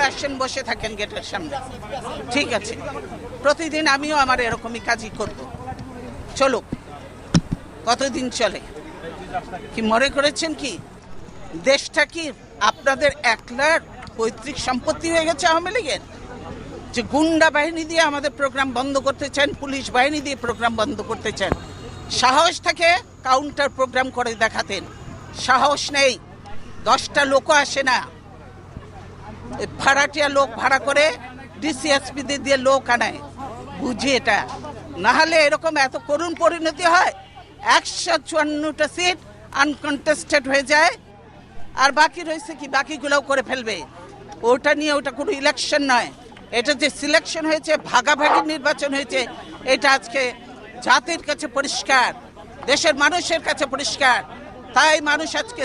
আসেন, বসে থাকেন গেটের সামনে, ঠিক আছে। প্রতিদিন আমিও আমার এরকমই কাজই করব, চলুক। কতদিন চলে? কি মনে করেছেন কি দেশটা কি আপনাদের একলার পৈতৃক সম্পত্তি হয়ে গেছে আওয়ামী লীগের? যে গুন্ডা বাহিনী দিয়ে আমাদের প্রোগ্রাম বন্ধ করতে চান, পুলিশ বাহিনী দিয়ে প্রোগ্রাম বন্ধ করতে চান। সাহস থাকে কাউন্টার প্রোগ্রাম করে দেখাতেন, সাহস নেই। 10টা লোকও আসে না, ভাড়াটিয়া লোক ভাড়া করে ডিসিএসপি দিয়ে লোক আনায়, বুঝি এটা। না হলে এরকম এত করুণ পরিণতি হয়। 154টা সিট আনকন্টেস্টেড হয়ে যায়, আর বাকি রয়েছে কি? বাকিগুলোও করে ফেলবে। ওটা নিয়ে ওটা কোনো ইলেকশন নয়, এটা যে সিলেকশন হয়েছে, ভাগাভাগি নির্বাচন হয়েছে, এটা আজকে জাতির কাছে পরিষ্কার, দেশের মানুষের কাছে পরিষ্কার। তাই মানুষ আজকে